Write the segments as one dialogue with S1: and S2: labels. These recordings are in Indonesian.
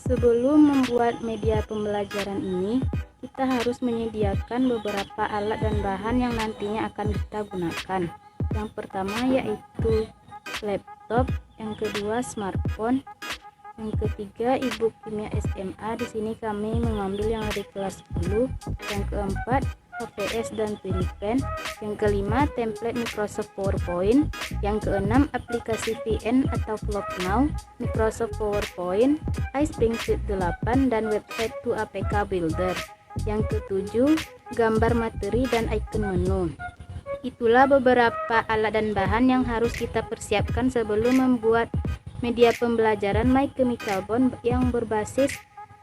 S1: Sebelum membuat media pembelajaran ini, kita harus menyediakan beberapa alat dan bahan yang nantinya akan kita gunakan. Yang pertama yaitu laptop, yang kedua smartphone, yang ketiga e-book kimia SMA. Di sini kami mengambil yang dari kelas 10. Yang keempat HPS dan TwinPen. Yang kelima template Microsoft PowerPoint. Yang keenam aplikasi VN atau Vlognow, Microsoft PowerPoint, iSpring-Sheet 8 dan website to APK Builder. Yang ketujuh gambar materi dan icon menu. Itulah beberapa alat dan bahan yang harus kita persiapkan sebelum membuat media pembelajaran My Chemical Bond yang berbasis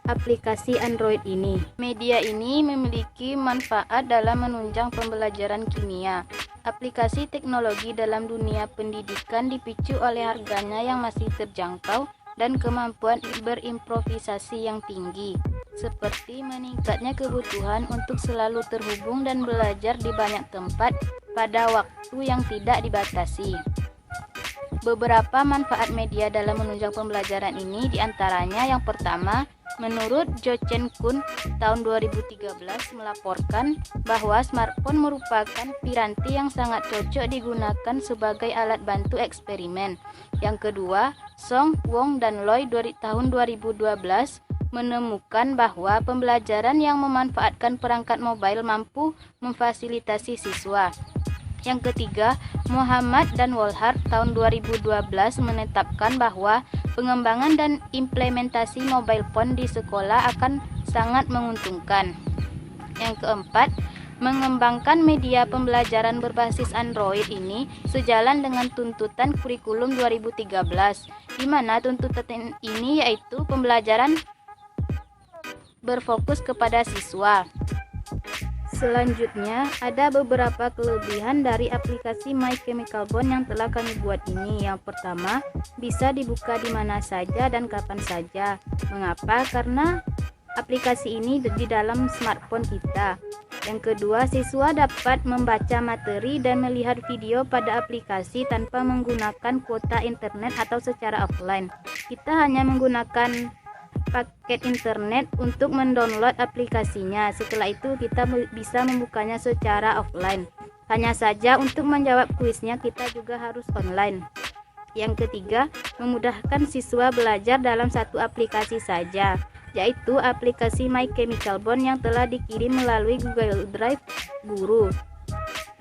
S1: aplikasi Android ini. Media ini memiliki manfaat dalam menunjang pembelajaran kimia. Aplikasi teknologi dalam dunia pendidikan dipicu oleh harganya yang masih terjangkau dan kemampuan berimprovisasi yang tinggi, seperti meningkatnya kebutuhan untuk selalu terhubung dan belajar di banyak tempat pada waktu yang tidak dibatasi. Beberapa manfaat media dalam menunjang pembelajaran ini diantaranya yang pertama, menurut Jo Chen Kun tahun 2013 melaporkan bahwa smartphone merupakan piranti yang sangat cocok digunakan sebagai alat bantu eksperimen. Yang kedua, Song, Wong, dan Loy tahun 2012 menemukan bahwa pembelajaran yang memanfaatkan perangkat mobile mampu memfasilitasi siswa. Yang ketiga, Muhammad dan Wolhard tahun 2012 menetapkan bahwa pengembangan dan implementasi mobile phone di sekolah akan sangat menguntungkan. Yang keempat, mengembangkan media pembelajaran berbasis Android ini sejalan dengan tuntutan kurikulum 2013, di mana tuntutan ini yaitu pembelajaran berfokus kepada siswa. Selanjutnya, ada beberapa kelebihan dari aplikasi My Chemical Bond yang telah kami buat ini. Yang pertama, bisa dibuka di mana saja dan kapan saja. Mengapa? Karena aplikasi ini di dalam smartphone kita. Yang kedua, siswa dapat membaca materi dan melihat video pada aplikasi tanpa menggunakan kuota internet atau secara offline. Kita hanya menggunakan paket internet untuk mendownload aplikasinya. Setelah itu kita bisa membukanya secara offline. Hanya saja untuk menjawab kuisnya kita juga harus online. Yang ketiga, memudahkan siswa belajar dalam satu aplikasi saja, yaitu aplikasi My Chemical Bond yang telah dikirim melalui Google Drive guru.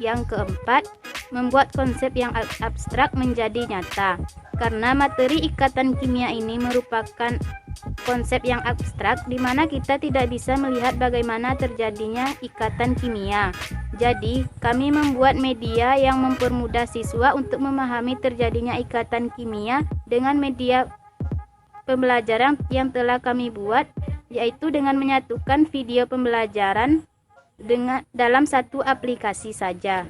S1: Yang keempat, membuat konsep yang abstrak menjadi nyata. Karena materi ikatan kimia ini merupakan konsep yang abstrak di mana kita tidak bisa melihat bagaimana terjadinya ikatan kimia. Jadi, kami membuat media yang mempermudah siswa untuk memahami terjadinya ikatan kimia dengan media pembelajaran yang telah kami buat, yaitu dengan menyatukan video pembelajaran dalam satu aplikasi saja.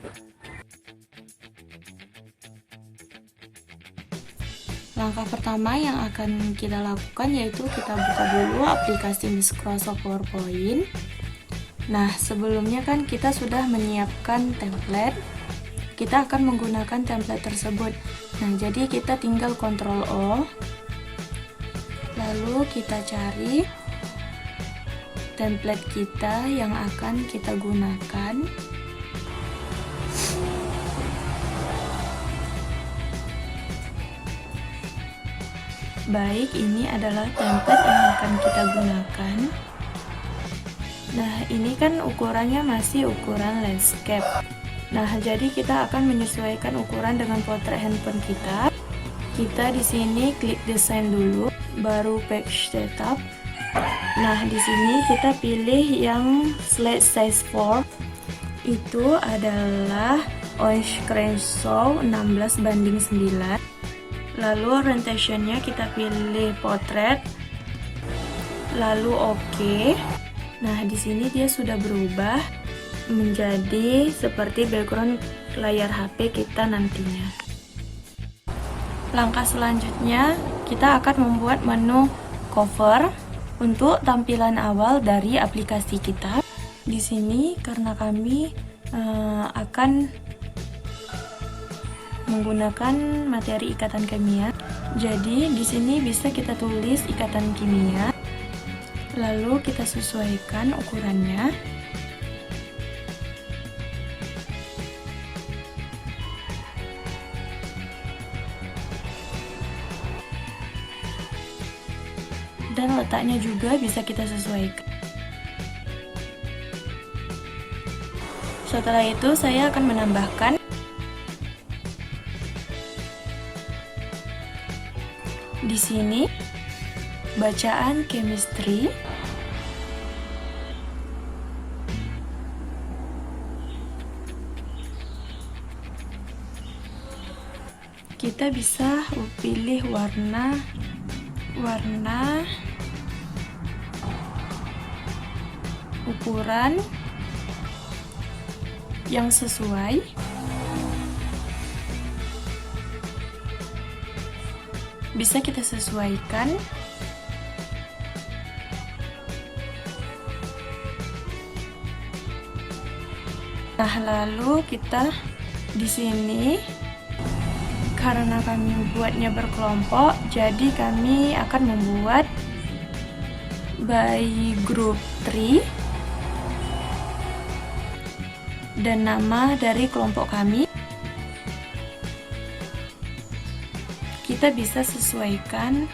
S2: Langkah pertama yang akan kita lakukan yaitu kita buka dulu aplikasi Microsoft PowerPoint. Nah, sebelumnya kan kita sudah menyiapkan template. Kita akan menggunakan template tersebut. Nah, jadi kita tinggal Ctrl O. Lalu kita cari template kita yang akan kita gunakan. Baik, ini adalah template yang akan kita gunakan. Nah, ini kan ukurannya masih ukuran landscape. Nah, jadi kita akan menyesuaikan ukuran dengan potret handphone kita. Kita di sini klik desain dulu, baru page setup. Nah, di sini kita pilih yang slide size 4. Itu adalah orange Crenshaw 16:9. Lalu orientationnya kita pilih portrait, lalu OK. Nah, di sini dia sudah berubah menjadi seperti background layar HP kita nantinya. Langkah selanjutnya kita akan membuat menu cover untuk tampilan awal dari aplikasi kita. Di sini karena kami akan menggunakan materi ikatan kimia. Jadi di sini bisa kita tulis ikatan kimia. Lalu kita sesuaikan ukurannya. Dan letaknya juga bisa kita sesuaikan. Setelah itu saya akan menambahkan di sini bacaan chemistry. Kita bisa pilih warna ukuran yang sesuai. Bisa kita sesuaikan. Nah, lalu kita di sini karena kami buatnya berkelompok, jadi kami akan membuat by group 3 dan nama dari kelompok kami kita bisa sesuaikan.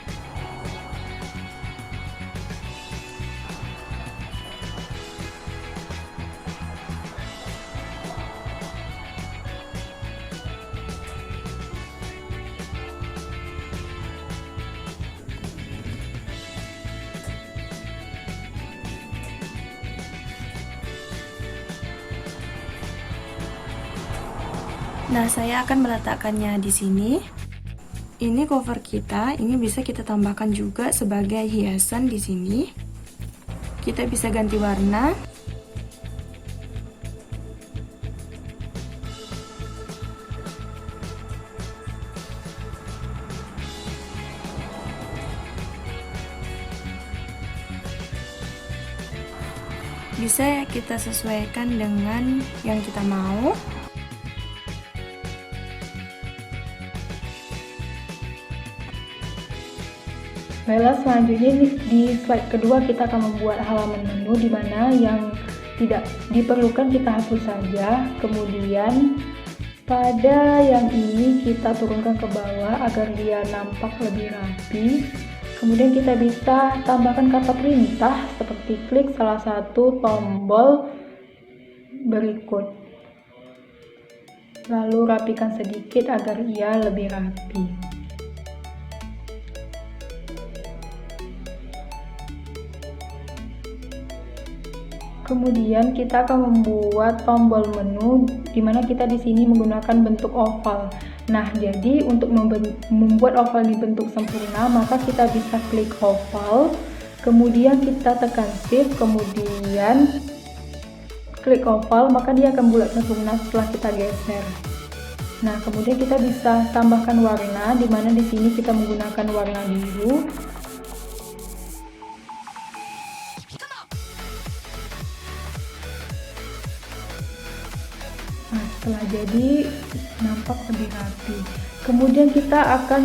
S2: Nah, saya akan meletakkannya di sini. Ini cover kita, ini bisa kita tambahkan juga sebagai hiasan di sini. Kita bisa ganti warna. Bisa kita sesuaikan dengan yang kita mau.
S1: Baiklah, selanjutnya di slide kedua kita akan membuat halaman menu di mana yang tidak diperlukan kita hapus saja. Kemudian pada yang ini kita turunkan ke bawah agar dia nampak lebih rapi. Kemudian kita bisa tambahkan kata perintah seperti klik salah satu tombol berikut. Lalu rapikan sedikit agar ia lebih rapi. Kemudian kita akan membuat tombol menu di mana kita di sini menggunakan bentuk oval. Nah, jadi untuk membuat oval di bentuk sempurna, maka kita bisa klik oval, kemudian kita tekan shift, kemudian klik oval, maka dia akan bulat sempurna setelah kita geser. Nah, kemudian kita bisa tambahkan warna, di mana di sini kita menggunakan warna biru. Nah, setelah jadi nampak lebih rapi. Kemudian kita akan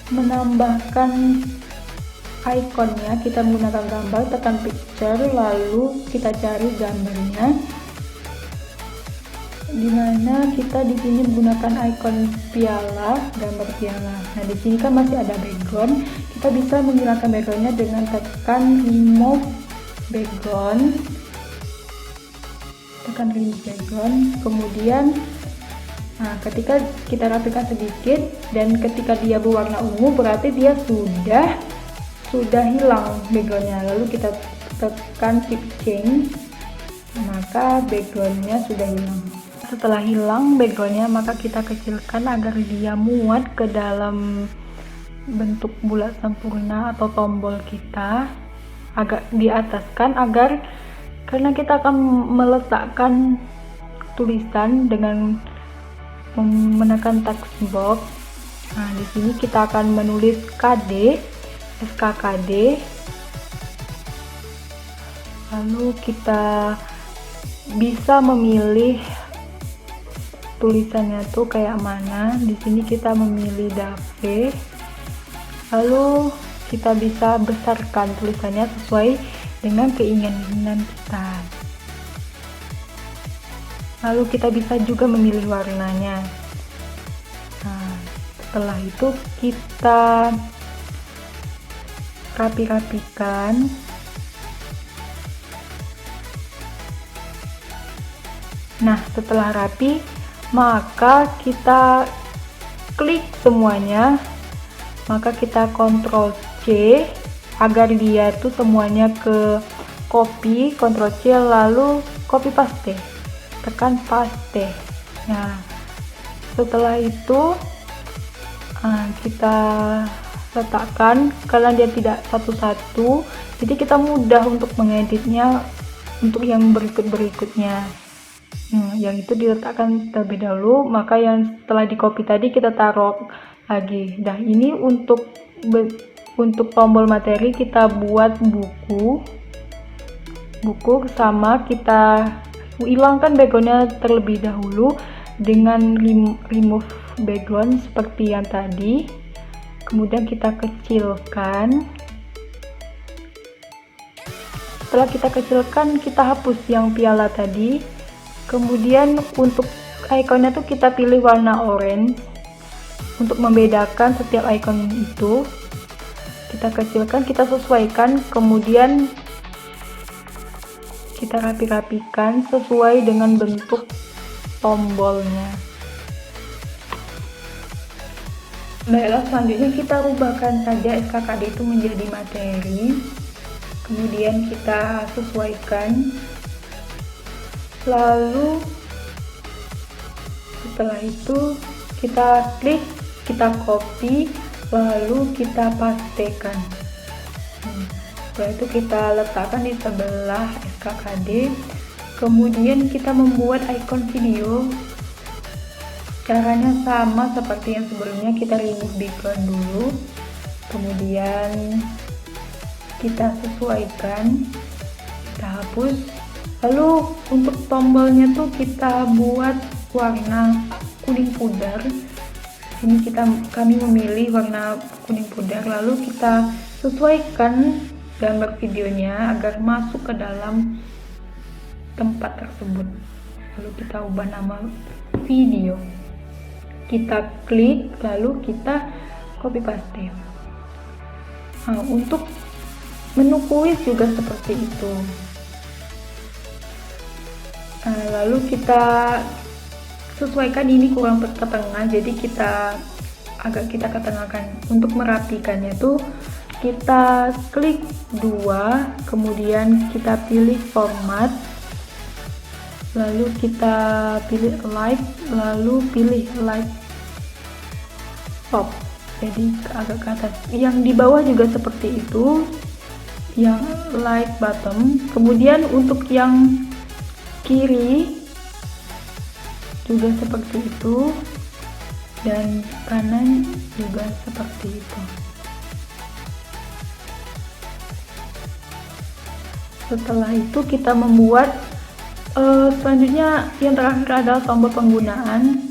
S1: menambahkan ikonnya. Kita menggunakan gambar, tekan picture, lalu kita cari gambarnya. Dimana kita di sini menggunakan ikon piala, gambar piala. Nah, di sini kan masih ada background. Kita bisa menghilangkan backgroundnya dengan tekan remove background. Tekan remove background, kemudian ketika kita rapikan sedikit dan ketika dia berwarna ungu berarti dia sudah hilang backgroundnya. Lalu kita tekan keep change, maka backgroundnya sudah hilang. Setelah hilang backgroundnya, maka kita kecilkan agar dia muat ke dalam bentuk bulat sempurna atau tombol kita, agak diataskan agar karena kita akan meletakkan tulisan dengan menekan text box. Nah, di sini kita akan menulis KD, SKKD. Lalu kita bisa memilih tulisannya tuh kayak mana. Di sini kita memilih Dave. Lalu
S3: kita bisa besarkan tulisannya sesuai dengan keinginan kita. Lalu kita bisa juga memilih warnanya. Nah, setelah itu kita rapi-rapikan. Nah, setelah rapi, maka kita klik semuanya, maka kita Ctrl C agar dia tuh semuanya ke copy, Ctrl C lalu copy paste, tekan paste. Nah, setelah itu kita letakkan, karena dia tidak satu-satu, jadi kita mudah untuk mengeditnya untuk yang berikutnya. Yang itu diletakkan terlebih dahulu, maka yang setelah di copy tadi kita taruh lagi. Nah, ini untuk tombol materi kita buat buku sama, kita hilangkan backgroundnya terlebih dahulu dengan remove background seperti yang tadi. Kemudian kita kecilkan. Setelah kita kecilkan, kita hapus yang piala tadi. Kemudian untuk ikonnya tuh kita pilih warna orange untuk membedakan setiap icon itu. Kita kecilkan, kita sesuaikan, kemudian kita rapi-rapikan sesuai dengan bentuk tombolnya. Baiklah, selanjutnya kita rubahkan saja SKKD itu menjadi materi. Kemudian kita sesuaikan. Lalu setelah itu kita klik, kita copy, lalu kita pastekan. Setelah itu kita letakkan di sebelah SKKD. Kemudian kita membuat icon video. Caranya sama seperti yang sebelumnya, kita remove background dulu, kemudian kita sesuaikan, kita hapus. Lalu untuk tombolnya tuh kita buat warna kuning pudar. Ini kami memilih warna kuning pudar, lalu kita sesuaikan gambar videonya agar masuk ke dalam tempat tersebut. Lalu kita ubah nama video, kita klik, lalu kita copy paste. Nah, untuk menu kuis juga seperti itu. Lalu kita sesuaikan, ini kurang ke tengah, jadi kita ketengahkan. Untuk merapikannya tuh kita klik 2, kemudian kita pilih format, lalu kita pilih light, lalu pilih light top, jadi agak ke atas. Yang di bawah juga seperti itu, yang light bottom. Kemudian untuk yang kiri juga seperti itu, dan kanan juga seperti itu. Setelah itu kita membuat selanjutnya yang terakhir adalah tombol penggunaan.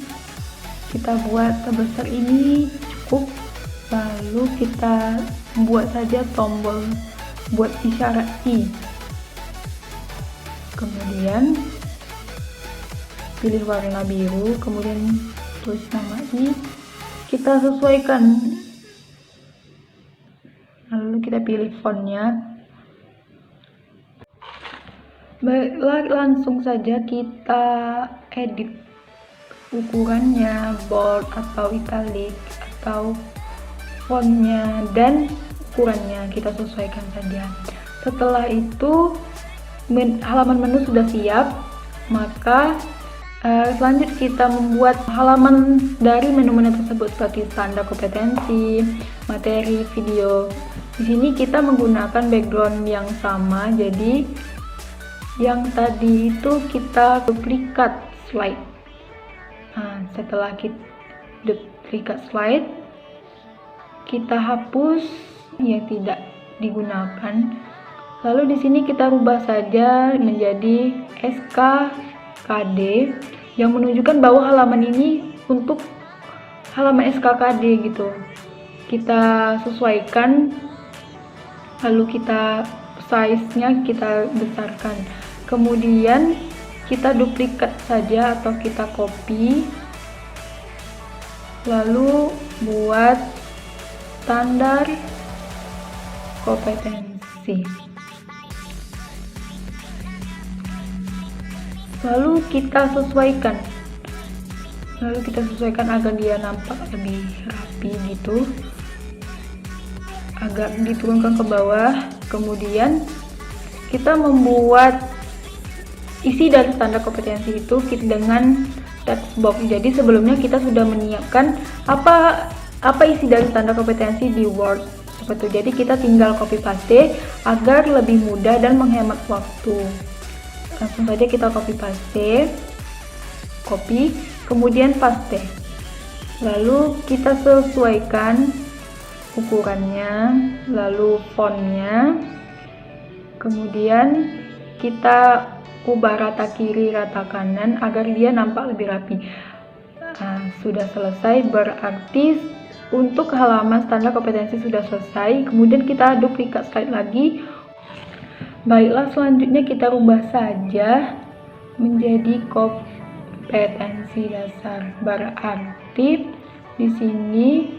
S3: Kita buat sebesar ini cukup, lalu kita buat saja tombol buat isyarat I. Kemudian pilih warna biru, kemudian tulis nama I, kita sesuaikan, lalu kita pilih fontnya. Baiklah, langsung saja kita edit ukurannya, bold atau italic atau fontnya dan ukurannya kita sesuaikan saja. Setelah itu halaman menu sudah siap, maka selanjutnya kita membuat halaman dari menu-menu tersebut seperti standar kompetensi, materi, video. Di sini kita menggunakan background yang sama, jadi yang tadi itu kita duplikat slide. Setelah kita duplikat slide, kita hapus yang tidak digunakan. Lalu di sini kita rubah saja menjadi SKKD yang menunjukkan bahwa halaman ini untuk halaman SKKD gitu. Kita sesuaikan lalu kita size-nya kita besarkan. Kemudian kita duplikat saja atau kita copy, lalu buat standar kompetensi. Lalu kita sesuaikan agar dia nampak lebih rapi gitu, agak diturunkan ke bawah. Kemudian kita membuat isi dari standar kompetensi itu dengan text box. Jadi sebelumnya kita sudah menyiapkan apa isi dari standar kompetensi di Word seperti itu. Jadi kita tinggal copy paste agar lebih mudah dan menghemat waktu. Langsung saja kita copy paste, kemudian paste. Lalu kita sesuaikan ukurannya, lalu fontnya. Kemudian kita ubah rata kiri, rata kanan agar dia nampak lebih rapi. Nah, sudah selesai, berarti untuk halaman standar kompetensi sudah selesai. Kemudian kita duplikat slide lagi. Baiklah, selanjutnya kita rubah saja menjadi kompetensi dasar. Berarti di sini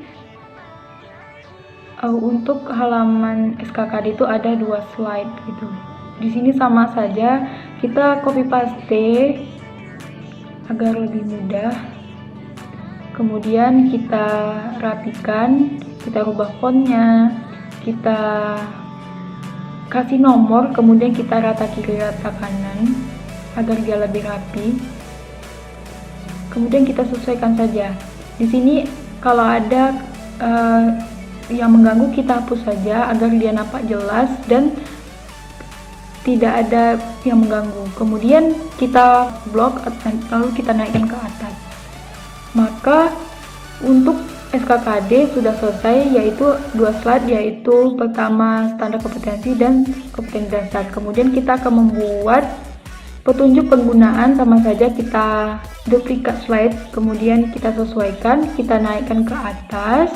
S3: untuk halaman SKKD itu ada 2 slide gitu. Di sini sama saja, kita copy paste agar lebih mudah. Kemudian kita rapikan, kita rubah fontnya, kita kasih nomor, kemudian kita rata kiri rata kanan agar dia lebih rapi. Kemudian kita sesuaikan saja. Di sini kalau ada yang mengganggu kita hapus saja agar dia nampak jelas dan tidak ada yang mengganggu. Kemudian kita blok lalu kita naikkan ke atas. Maka untuk SKKD sudah selesai, yaitu 2 slide, yaitu pertama standar kompetensi dan kompetensi dasar. Kemudian kita akan membuat petunjuk penggunaan, sama saja kita duplikat slide, kemudian kita sesuaikan, kita naikkan ke atas.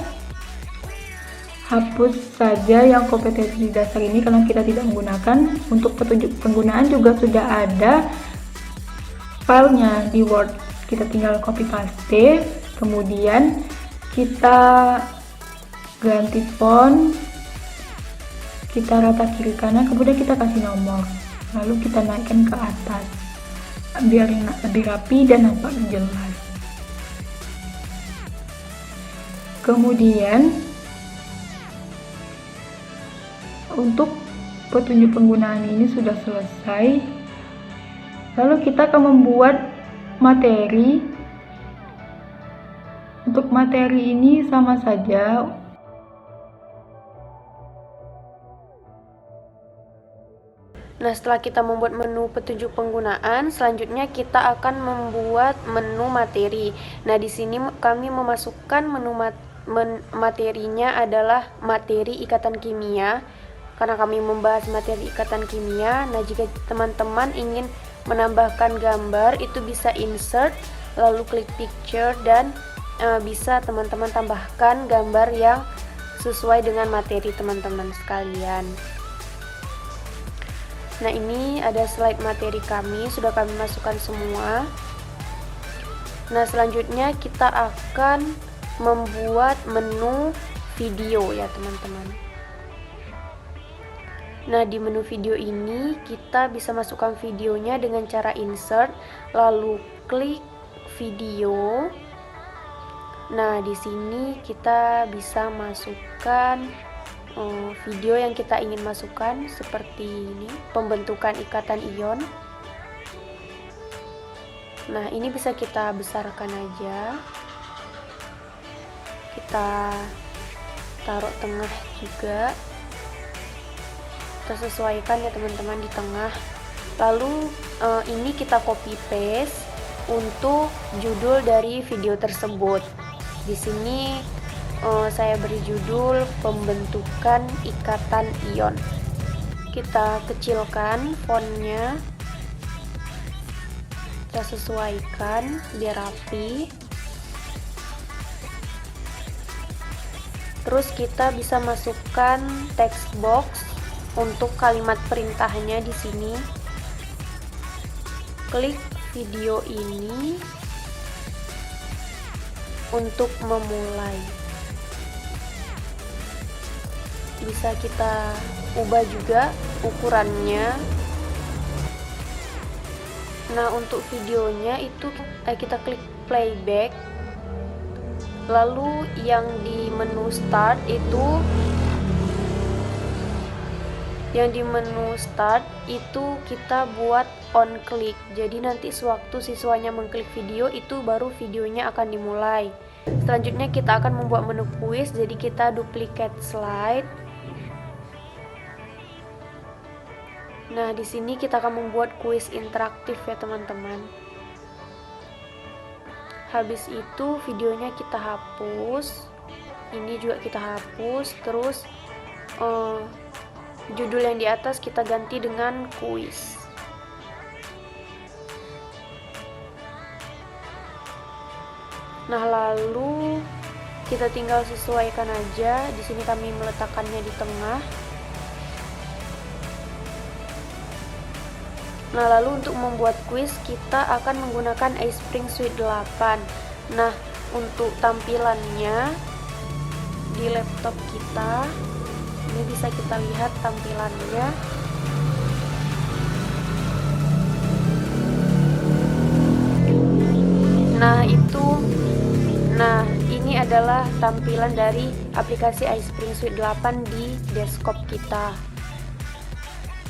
S3: Hapus saja yang kompetensi dasar ini karena kita tidak menggunakan. Untuk petunjuk penggunaan juga sudah ada filenya di Word, kita tinggal copy paste, kemudian kita ganti font, kita rata kiri kanan, kemudian kita kasih nomor, lalu kita naikkan ke atas biar lebih rapi dan nampak jelas. Kemudian untuk petunjuk penggunaan ini sudah selesai. Lalu kita akan membuat materi. Untuk materi ini sama saja.
S1: Nah, setelah kita membuat menu petunjuk penggunaan, selanjutnya kita akan membuat menu materi. Nah, di sini kami memasukkan materinya adalah materi ikatan kimia. Karena kami membahas materi ikatan kimia, nah jika teman-teman ingin menambahkan gambar, itu bisa insert, lalu klik picture, dan bisa teman-teman tambahkan gambar yang sesuai dengan materi teman-teman sekalian. Nah, ini ada slide materi kami, sudah kami masukkan semua. Nah, selanjutnya kita akan membuat menu video ya teman-teman. Nah, di menu video ini kita bisa masukkan videonya dengan cara insert, lalu klik video. Nah, di sini kita bisa masukkan video yang kita ingin masukkan seperti ini, pembentukan ikatan ion. Nah, ini bisa kita besarkan aja. Kita taruh tengah juga. Kita sesuaikan ya teman-teman di tengah. Lalu ini kita copy paste untuk judul dari video tersebut. Di sini saya beri judul pembentukan ikatan ion. Kita kecilkan fontnya, kita sesuaikan biar rapi. Terus kita bisa masukkan text box
S4: untuk kalimat perintahnya di sini. Klik video ini untuk memulai. Bisa kita ubah juga ukurannya. Nah, untuk videonya itu kita klik playback. Lalu yang di menu start itu kita buat on click. Jadi nanti sewaktu siswanya mengklik video itu baru videonya akan dimulai. Selanjutnya kita akan membuat menu kuis. Jadi kita duplicate slide. Nah, di sini kita akan membuat kuis interaktif ya teman-teman. Habis itu videonya kita hapus. Ini juga kita hapus. Terus judul yang di atas kita ganti dengan kuis. Nah, lalu kita tinggal sesuaikan aja. Di sini kami meletakkannya di tengah. Nah, lalu untuk membuat kuis kita akan menggunakan iSpring Suite 8. Nah, untuk tampilannya di laptop kita, ini bisa kita lihat tampilannya. Nah, ini adalah tampilan dari aplikasi iSpring Suite 8 di desktop kita.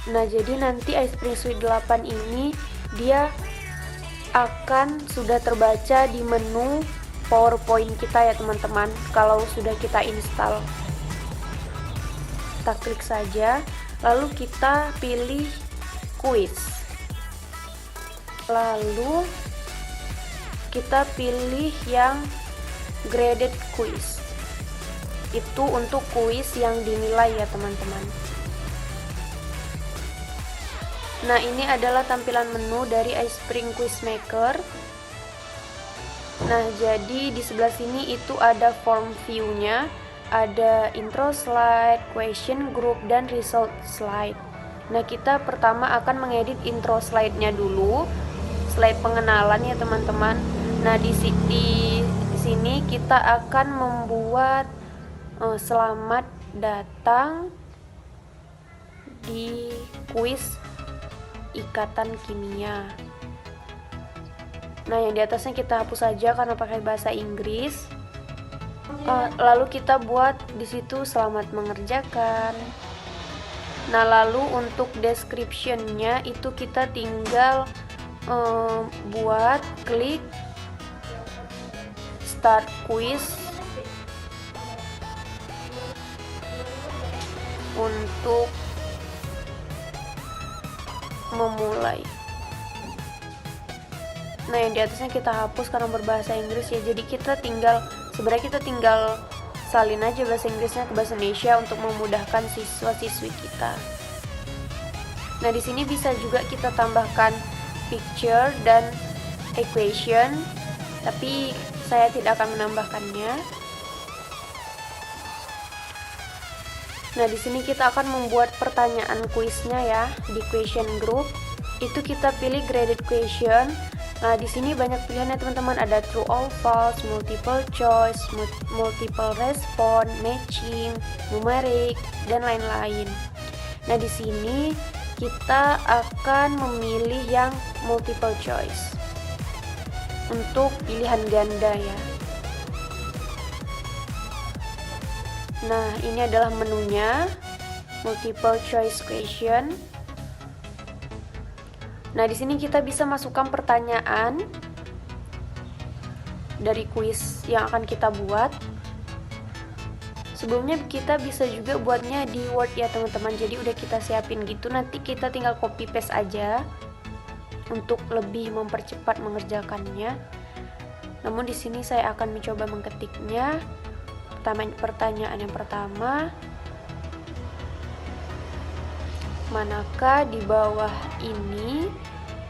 S4: Nah, jadi nanti iSpring Suite 8 ini dia akan sudah terbaca di menu PowerPoint kita ya teman-teman, kalau sudah kita install. Kita klik saja, lalu kita pilih quiz. Lalu kita pilih yang graded quiz. Itu untuk kuis yang dinilai ya teman-teman. Nah, ini adalah tampilan menu dari iSpring Quiz Maker. Nah, jadi di sebelah sini itu ada form view-nya, ada intro slide, question group, dan result slide. Nah, kita pertama akan mengedit intro slide-nya dulu, slide pengenalan ya teman-teman. Nah, di sini kita akan membuat selamat datang di kuis ikatan kimia. Nah, yang di atasnya kita hapus saja karena pakai bahasa Inggris. Lalu kita buat di situ selamat mengerjakan. Nah, lalu untuk description-nya itu kita tinggal buat klik start quiz untuk memulai. Nah, yang di atasnya kita hapus karena berbahasa Inggris ya. Jadi sebenarnya kita tinggal salin aja bahasa Inggrisnya ke bahasa Indonesia untuk memudahkan siswa-siswi kita. Nah, di sini bisa juga kita tambahkan picture dan equation, tapi saya tidak akan menambahkannya. Nah, di sini kita akan membuat pertanyaan kuisnya ya di question group. Itu kita pilih graded question. Nah, di sini banyak pilihan ya teman-teman, ada true or false, multiple choice, multiple response, matching, numeric, dan lain-lain. Nah, di sini kita akan memilih yang multiple choice untuk pilihan ganda ya. Nah, ini adalah menunya, multiple choice question. Nah, di sini kita bisa masukkan pertanyaan dari kuis yang akan kita buat. Sebelumnya kita bisa juga buatnya di Word ya teman-teman. Jadi udah kita siapin gitu, nanti kita tinggal copy paste aja untuk lebih mempercepat mengerjakannya. Namun di sini saya akan mencoba mengketiknya. Pertanyaan yang pertama, manakah di bawah ini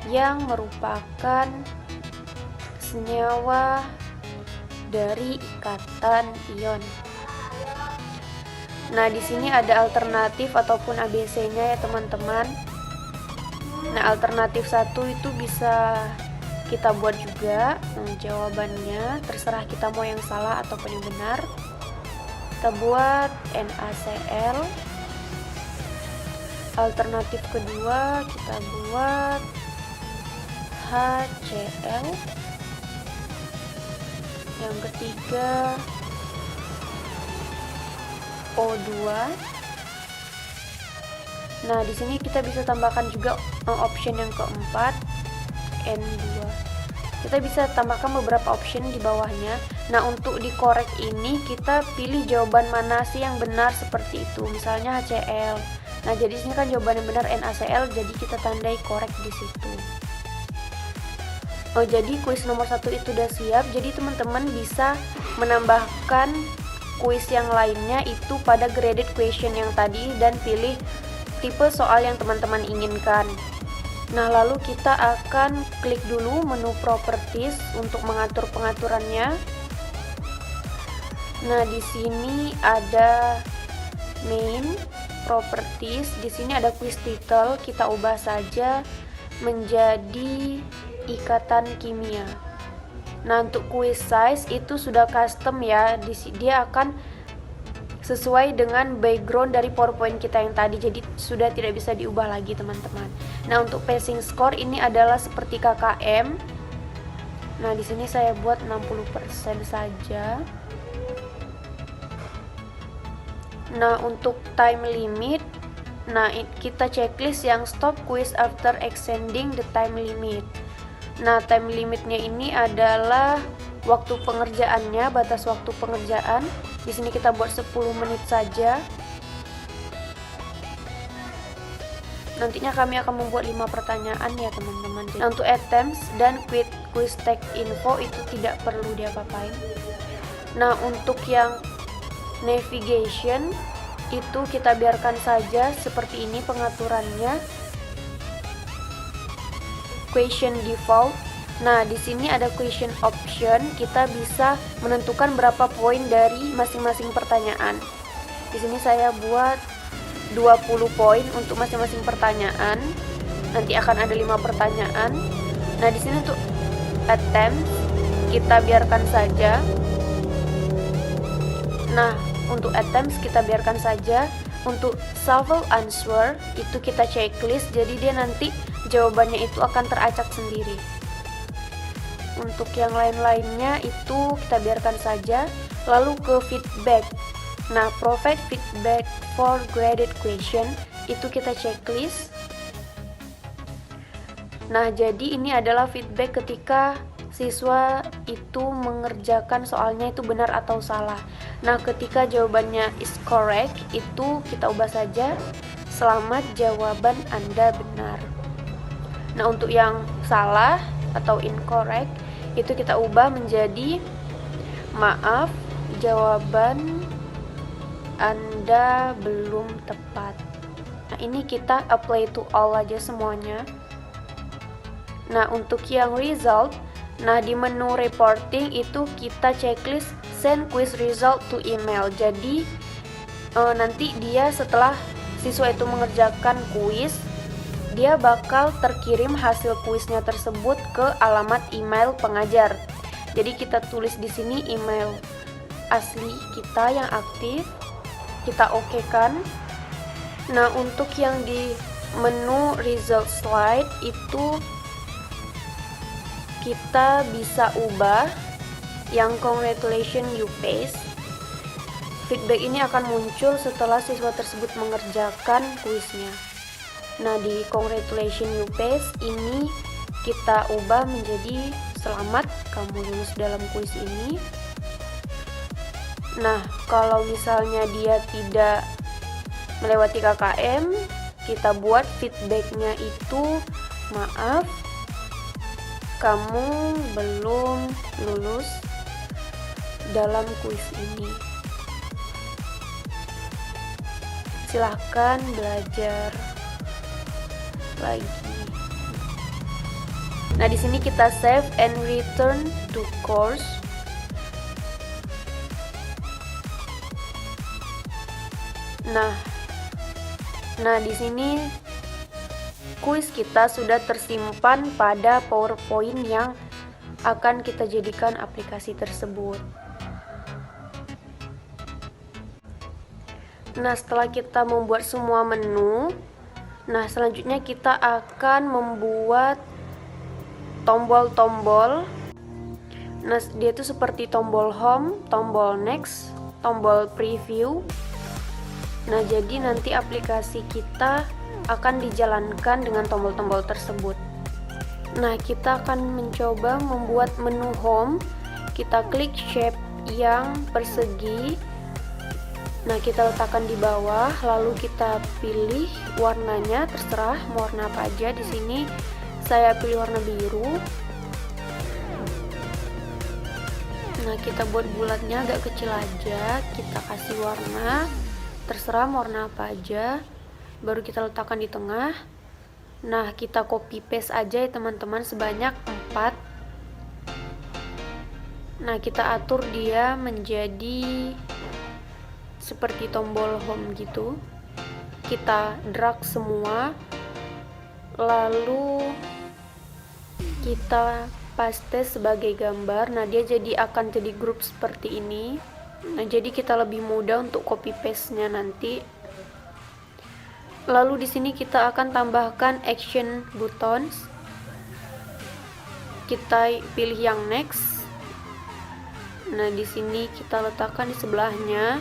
S4: yang merupakan senyawa dari ikatan ion? Nah, di sini ada alternatif ataupun ABC-nya ya teman-teman. Nah, alternatif 1 itu bisa kita buat juga. Nah, jawabannya terserah kita mau yang salah ataupun yang benar. Kita buat NaCl. Alternatif kedua kita buat HCl. Yang ketiga O2. Nah, di sini kita bisa tambahkan juga option yang keempat, N2. Kita bisa tambahkan beberapa option di bawahnya. Nah, untuk dikorek ini kita pilih jawaban mana sih yang benar seperti itu. Misalnya HCl. Nah, jadi sini kan jawaban yang benar NaCl, jadi kita tandai korek di situ. Oh, jadi kuis nomor 1 itu udah siap. Jadi teman-teman bisa menambahkan kuis yang lainnya itu pada graded question yang tadi dan pilih tipe soal yang teman-teman inginkan. Nah, lalu kita akan klik dulu menu properties untuk mengatur pengaturannya. Nah, di sini ada main properties, di sini ada quiz title, kita ubah saja menjadi ikatan kimia. Nah, untuk quiz size itu sudah custom ya. Dia akan sesuai dengan background dari PowerPoint kita yang tadi. Jadi sudah tidak bisa diubah lagi, teman-teman. Nah, untuk passing score ini adalah seperti KKM. Nah, di sini saya buat 60% saja. Nah, untuk time limit, nah kita checklist yang stop quiz after extending the time limit. Nah, time limitnya ini adalah waktu pengerjaannya, batas waktu pengerjaan. Di sini kita buat 10 menit saja. Nantinya kami akan membuat 5 pertanyaan ya teman-teman. Nah, untuk attempts dan quiz tag info itu tidak perlu diapa-apain. Nah, untuk yang navigation itu kita biarkan saja seperti ini pengaturannya. Question default. Nah, di sini ada question option, kita bisa menentukan berapa poin dari masing-masing pertanyaan. Di sini saya buat 20 poin untuk masing-masing pertanyaan. Nanti akan ada 5 pertanyaan. Nah, di sini untuk attempt kita biarkan saja. Nah, untuk attempts kita biarkan saja. Untuk shuffle answer itu kita checklist, jadi dia nanti jawabannya itu akan teracak sendiri. Untuk yang lain-lainnya itu kita biarkan saja. Lalu ke feedback. Nah, provide feedback for graded question itu kita checklist. Nah, jadi ini adalah feedback ketika siswa itu mengerjakan soalnya itu benar atau salah. Nah, ketika jawabannya is correct, itu kita ubah saja selamat jawaban Anda benar. Nah, untuk yang salah atau incorrect, itu kita ubah menjadi maaf, jawaban Anda belum tepat. Nah, ini kita apply to all aja semuanya. Nah, untuk yang result, nah di menu reporting itu kita checklist send quiz result to email. Jadi nanti dia setelah siswa itu mengerjakan kuis, dia bakal terkirim hasil kuisnya tersebut ke alamat email pengajar. Jadi kita tulis di sini email asli kita yang aktif, kita okekan. Nah, untuk yang di menu result slide itu kita bisa ubah yang congratulations you pass. Feedback ini akan muncul setelah siswa tersebut mengerjakan kuisnya. Nah, di congratulations you pass ini kita ubah menjadi selamat kamu lulus dalam kuis ini. Nah, kalau misalnya dia tidak melewati KKM, kita buat feedbacknya itu maaf, kamu belum lulus dalam kuis ini. Silahkan belajar lagi. Nah, di sini kita save and return to course. Nah, di sini kuis kita sudah tersimpan pada PowerPoint yang akan kita jadikan aplikasi tersebut. Nah, setelah kita membuat semua menu, nah selanjutnya kita akan membuat tombol-tombol. Nah, dia itu seperti tombol home, tombol next, tombol preview. Nah, jadi nanti aplikasi kita akan dijalankan dengan tombol-tombol tersebut. Nah, kita akan mencoba membuat menu home. Kita klik shape yang persegi. Nah, kita letakkan di bawah, lalu kita pilih warnanya, terserah mau warna apa aja. Di sini saya pilih warna biru. Nah, kita buat bulatnya agak kecil aja, kita kasih warna, terserah mau warna apa aja. Baru kita letakkan di tengah. Nah, kita copy paste aja ya teman-teman, sebanyak 4. Nah, kita atur dia menjadi seperti tombol home gitu. Kita drag semua, lalu kita paste sebagai gambar. Nah, dia akan jadi grup seperti ini. Nah, jadi kita lebih mudah untuk copy paste-nya nanti. Lalu di sini kita akan tambahkan action buttons. Kita pilih yang next. Nah, di sini kita letakkan di sebelahnya.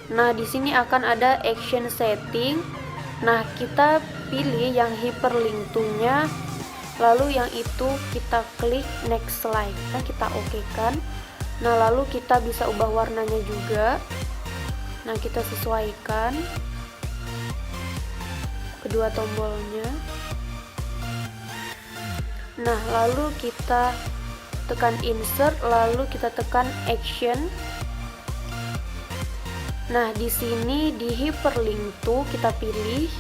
S4: Nah, di sini akan ada action setting. Nah, kita pilih yang hyperlink to-nya. Lalu yang itu kita klik next slide. Nah, kita oke-kan. Nah, lalu kita bisa ubah warnanya juga. Nah, kita sesuaikan kedua tombolnya. Nah, lalu kita tekan insert, lalu kita tekan action. Nah, di sini di hyperlink to kita pilih.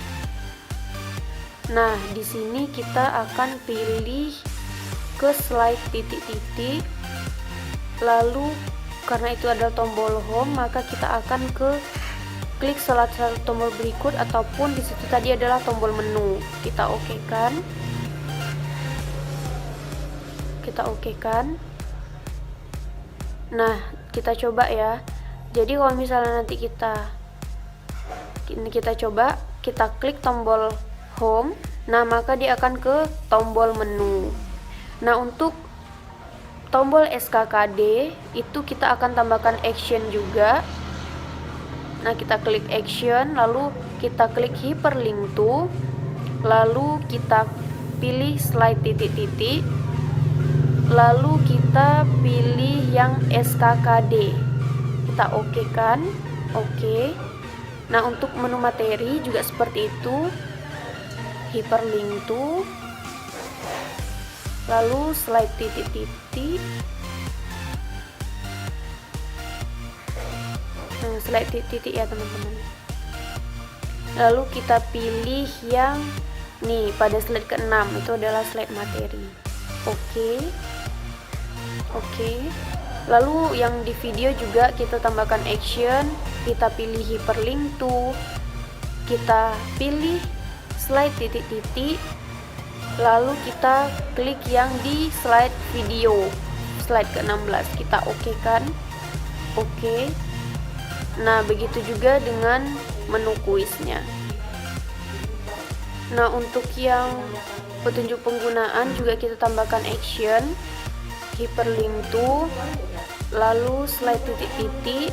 S4: Nah, di sini kita akan pilih ke slide titik-titik. Lalu karena itu adalah tombol home, maka kita akan klik salah satu tombol berikut, ataupun di situ tadi adalah tombol menu. Kita oke-kan. Nah, kita coba ya. Jadi kalau misalnya nanti kita coba, kita klik tombol home, nah maka dia akan ke tombol menu. Nah, untuk tombol SKKD itu kita akan tambahkan action juga. Nah, kita klik action, lalu kita klik hyperlink to, lalu kita pilih slide titik-titik, lalu kita pilih yang SKKD. Kita oke-kan, oke. Nah, untuk menu materi juga seperti itu, hyperlink to, lalu slide titik-titik, slide titik-titik ya teman-teman. Lalu kita pilih yang nih pada slide ke-6, itu adalah slide materi. Oke. Lalu yang di video juga kita tambahkan action, kita pilih hyperlink to, kita pilih slide titik-titik, lalu kita klik yang di slide video, slide ke-16, kita oke-kan. Oke. Nah, begitu juga dengan menu kuisnya. Nah, untuk yang petunjuk penggunaan juga kita tambahkan action, hyperlink to, lalu slide titik-titik,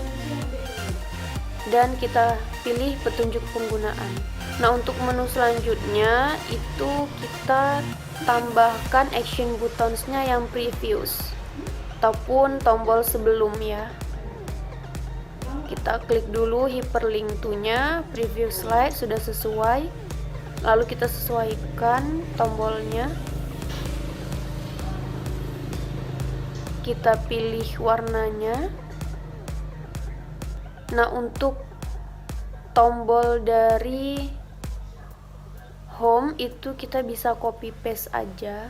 S4: dan kita pilih petunjuk penggunaan. Nah, untuk menu selanjutnya itu kita tambahkan action buttonsnya yang previous ataupun tombol sebelum ya. Kita klik dulu hyperlink to-nya, preview slide sudah sesuai, lalu kita sesuaikan tombolnya. Kita pilih warnanya. Nah, untuk tombol dari home itu kita bisa copy paste aja.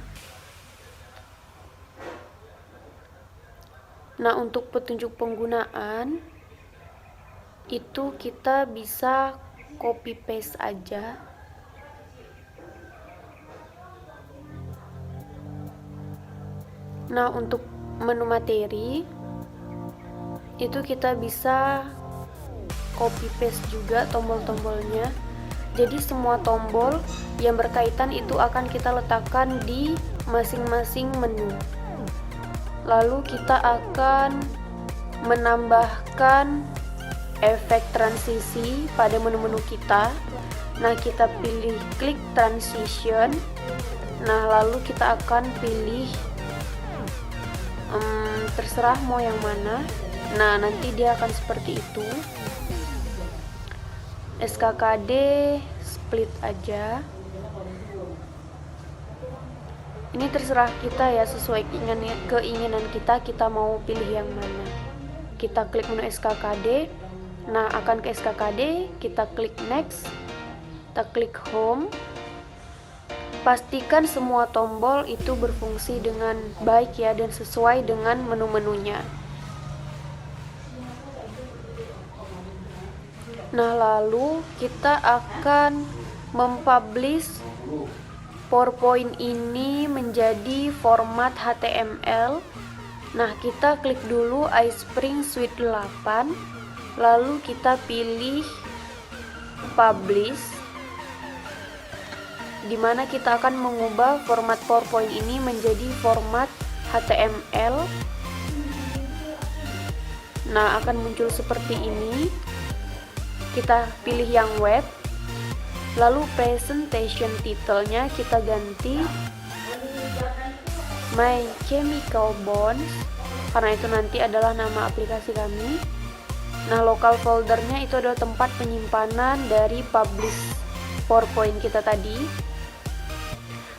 S4: Nah, untuk petunjuk penggunaan itu kita bisa copy paste aja. Nah, untuk menu materi itu kita bisa copy paste juga tombol-tombolnya. Jadi semua tombol yang berkaitan itu akan kita letakkan di masing-masing menu. Lalu kita akan menambahkan efek transisi pada menu-menu kita. Nah, kita pilih klik transition. Nah, lalu kita akan pilih terserah mau yang mana. Nah, nanti dia akan seperti itu. SKKD split aja. Ini terserah kita ya, sesuai keinginan kita mau pilih yang mana. Kita klik menu SKKD. Nah, akan ke SKKD, kita klik next, kita klik home. Pastikan semua tombol itu berfungsi dengan baik ya, dan sesuai dengan menu-menunya. Nah, lalu kita akan mempublish PowerPoint ini menjadi format HTML. Nah, kita klik dulu iSpring Suite 8, lalu kita pilih publish, di mana kita akan mengubah format PowerPoint ini menjadi format HTML. Nah, akan muncul seperti ini. Kita pilih yang web, lalu presentation title-nya kita ganti My Chemical Bonds, karena itu nanti adalah nama aplikasi kami. Nah, local foldernya itu adalah tempat penyimpanan dari publish PowerPoint kita tadi.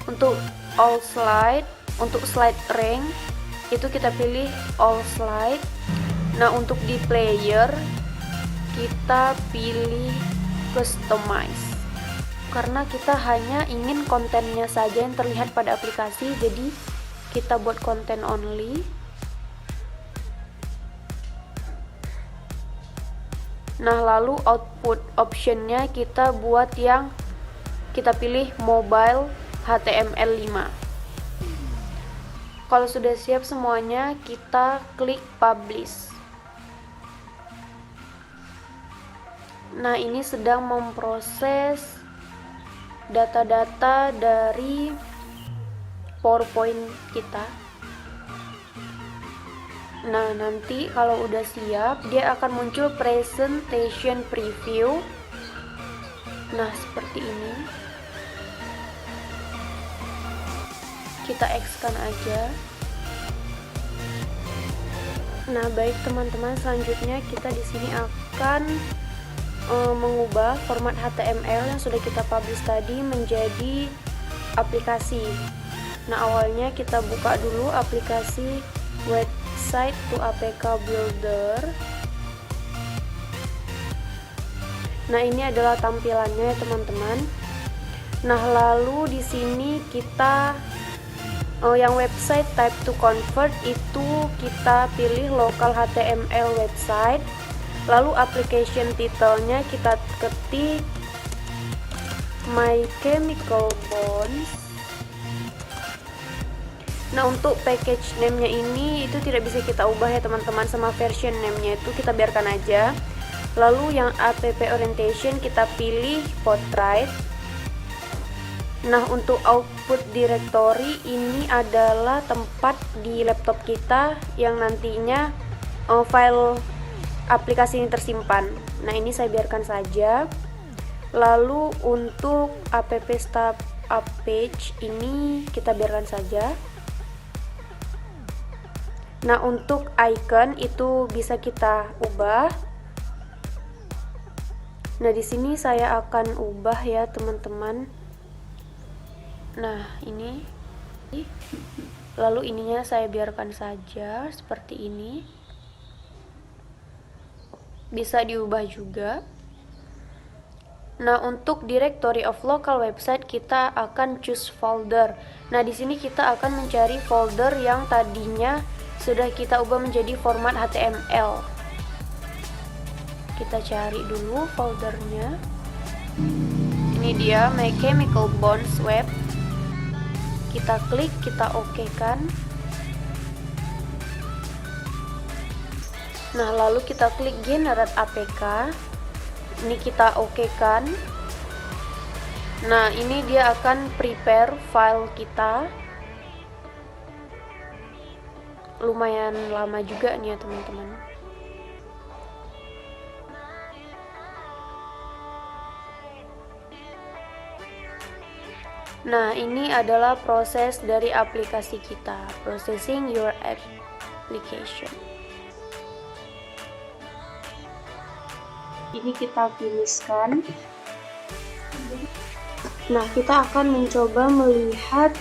S4: Untuk all slide, untuk slide rank itu kita pilih all slide. Nah, untuk di player kita pilih customize, karena kita hanya ingin kontennya saja yang terlihat pada aplikasi, jadi kita buat konten only. Nah, lalu output optionnya kita buat yang kita pilih mobile HTML5. Kalau sudah siap semuanya, kita klik publish. Nah, ini sedang memproses data-data dari PowerPoint kita. Nah, nanti kalau udah siap, dia akan muncul presentation preview. Nah, seperti ini. Kita X-kan aja. Nah, baik teman-teman, selanjutnya kita di sini akan mengubah format HTML yang sudah kita publish tadi menjadi aplikasi. Nah, awalnya kita buka dulu aplikasi website to APK Builder. Nah, ini adalah tampilannya ya teman-teman. Nah, lalu di sini kita yang website type to convert itu kita pilih local HTML website. Lalu application title-nya kita ketik My Chemical Bonds. Nah, untuk package name-nya ini itu tidak bisa kita ubah ya teman-teman, sama version name-nya itu kita biarkan aja. Lalu yang app orientation kita pilih portrait. Nah, untuk output directory ini adalah tempat di laptop kita yang nantinya file aplikasi ini tersimpan. Nah, ini saya biarkan saja. Lalu untuk app start up page ini kita biarkan saja. Nah, untuk icon itu bisa kita ubah. Nah, di sini saya akan ubah ya teman-teman. Nah, ini. Lalu ininya saya biarkan saja seperti ini. Bisa diubah juga. Nah, untuk directory of local website kita akan choose folder. Nah, di sini kita akan mencari folder yang tadinya sudah kita ubah menjadi format HTML. Kita cari dulu foldernya. Ini dia My Chemical Bonds web. Kita klik, kita oke-kan. Nah, lalu kita klik generate APK. Ini kita oke-kan. Nah, ini dia akan prepare file kita. Lumayan lama juga nih ya teman-teman. Nah, ini adalah proses dari aplikasi kita, processing your application. Ini kita finishkan. Nah, kita akan mencoba melihat.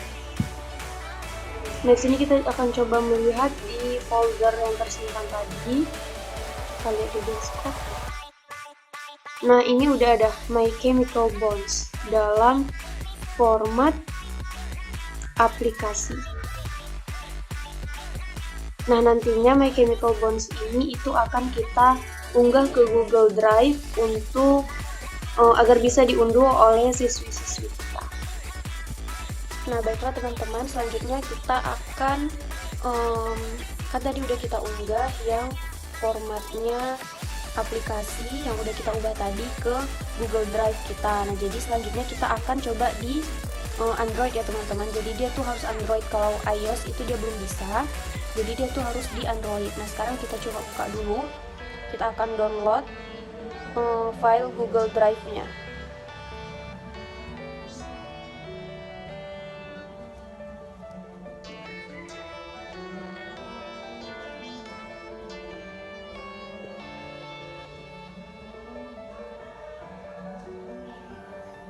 S4: Nah, sini kita akan coba melihat di folder yang tersimpan tadi. Kita lihat di desktop. Nah, ini udah ada My Chemical Bonds dalam format aplikasi. Nah, nantinya My Chemical Bonds ini itu akan kita unggah ke Google Drive untuk agar bisa diunduh oleh siswi-siswi kita. Nah, baiklah teman-teman, selanjutnya kita akan kan tadi udah kita unggah yang formatnya aplikasi yang udah kita ubah tadi ke Google Drive kita. Nah, jadi selanjutnya kita akan coba di Android ya teman-teman. Jadi dia tuh harus Android, kalau iOS itu dia belum bisa. Jadi dia tuh harus di Android. Nah, sekarang kita coba buka dulu. Kita akan download file Google Drive-nya.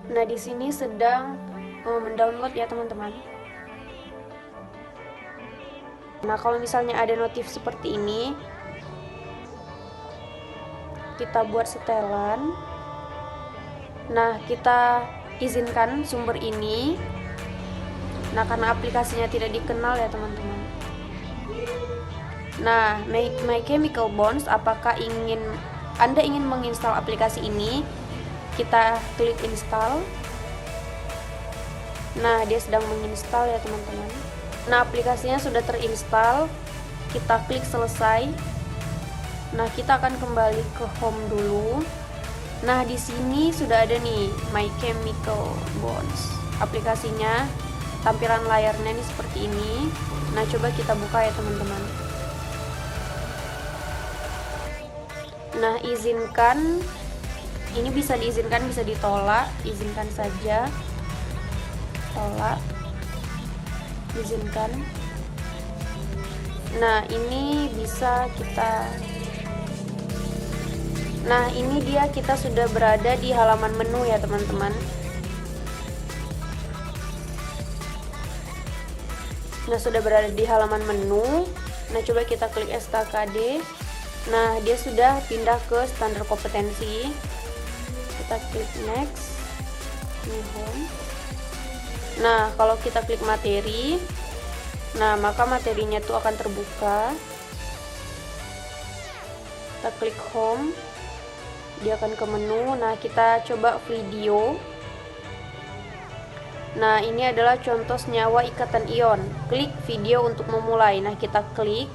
S4: Nah, di sini sedang mendownload ya teman-teman. Nah, kalau misalnya ada notif seperti ini, kita buat setelan. Nah, kita izinkan sumber ini. Nah, karena aplikasinya tidak dikenal ya teman-teman. Nah, My Chemical Bonds, apakah Anda ingin menginstal aplikasi ini? Kita klik install. Nah, dia sedang menginstal ya teman-teman. Nah, aplikasinya sudah terinstall. Kita klik selesai. Nah, kita akan kembali ke home dulu. Nah, di sini sudah ada nih My Chemical Bonds aplikasinya. Tampilan layarnya nih seperti ini. Nah, coba kita buka ya teman-teman. Nah, izinkan. Ini bisa diizinkan, bisa ditolak. Izinkan saja. Tolak. Izinkan. Nah, ini bisa kita. Nah, ini dia, kita sudah berada di halaman menu ya teman-teman. Nah, sudah berada di halaman menu. Nah, coba kita klik SKKD. Nah, dia sudah pindah ke standar kompetensi. Kita klik next. Ini home. Nah, kalau kita klik materi, nah maka materinya itu akan terbuka. Kita klik home, dia akan ke menu. Nah, kita coba video. Nah, ini adalah contoh senyawa ikatan ion. Klik video untuk memulai. Nah, kita klik.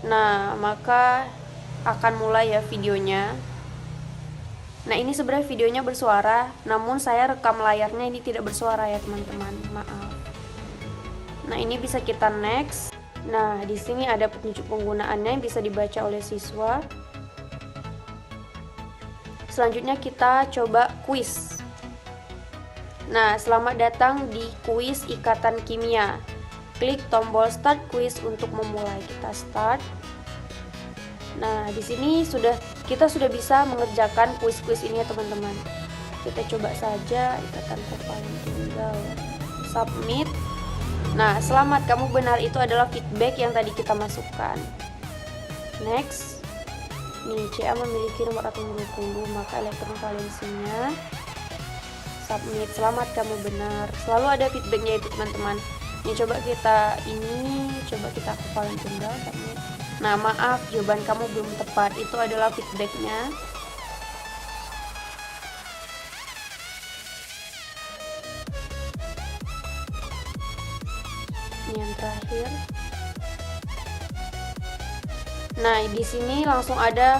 S4: Nah, maka akan mulai ya videonya. Nah, ini sebenarnya videonya bersuara, namun saya rekam layarnya ini tidak bersuara ya teman-teman, maaf. Nah, ini bisa kita next. Nah, di sini ada petunjuk penggunaannya yang bisa dibaca oleh siswa. Selanjutnya kita coba kuis. Nah, selamat datang di kuis ikatan kimia. Klik tombol start quiz untuk memulai. Kita start. Nah, di sini kita sudah bisa mengerjakan kuis-kuis ini ya teman-teman. Kita coba saja ikatan kovalent tunggal. Submit. Nah, selamat, kamu benar, itu adalah feedback yang tadi kita masukkan. Next. Nih, CA memiliki nomor atom 20, maka elektron valensinya. Submit. Selamat, kamu benar. Selalu ada feedbacknya itu teman-teman. Nih, coba kita kovalent tunggal. Submit. Nah, maaf, jawaban kamu belum tepat. Itu adalah feedbacknya. Ini yang terakhir. Nah, di sini langsung ada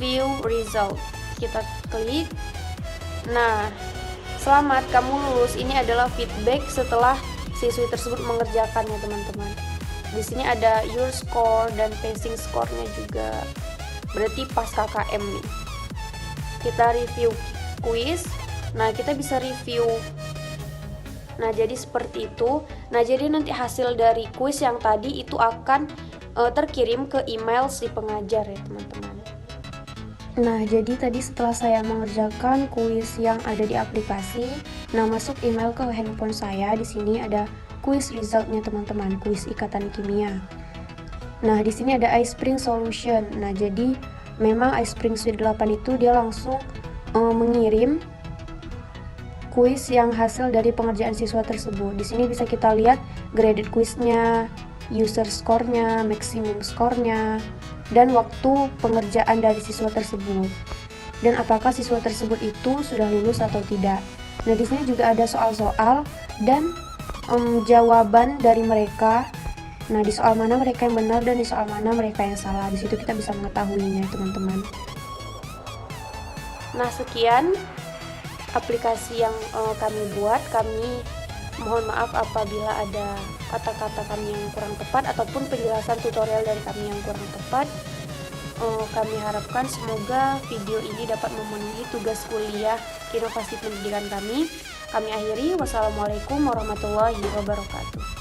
S4: view result. Kita klik. Nah, selamat, kamu lulus. Ini adalah feedback setelah siswi tersebut mengerjakannya, teman-teman. Di sini ada your score dan passing score-nya juga. Berarti pas KKM nih. Kita review quiz. Nah, kita bisa review. Nah, jadi seperti itu. Nah, jadi nanti hasil dari quiz yang tadi itu akan terkirim ke email si pengajar ya, teman-teman. Nah, jadi tadi setelah saya mengerjakan kuis yang ada di aplikasi, nah masuk email ke handphone saya. Di sini ada kuis resultnya, teman-teman, kuis ikatan kimia. Nah, di sini ada iSpring Solution. Nah, jadi memang iSpring Suite 8 itu dia langsung mengirim kuis yang hasil dari pengerjaan siswa tersebut. Di sini bisa kita lihat graded kuisnya, user score-nya, maximum score-nya, dan waktu pengerjaan dari siswa tersebut, dan apakah siswa tersebut itu sudah lulus atau tidak. Nah, di sini juga ada soal-soal dan jawaban dari mereka. Nah, di soal mana mereka yang benar dan di soal mana mereka yang salah. Di situ kita bisa mengetahuinya, teman-teman. Nah, sekian aplikasi yang kami buat. Kami mohon maaf apabila ada kata-kata kami yang kurang tepat ataupun penjelasan tutorial dari kami yang kurang tepat. Kami harapkan semoga video ini dapat memenuhi tugas kuliah inovasi pendidikan kami. Kami akhiri. Wassalamualaikum warahmatullahi wabarakatuh.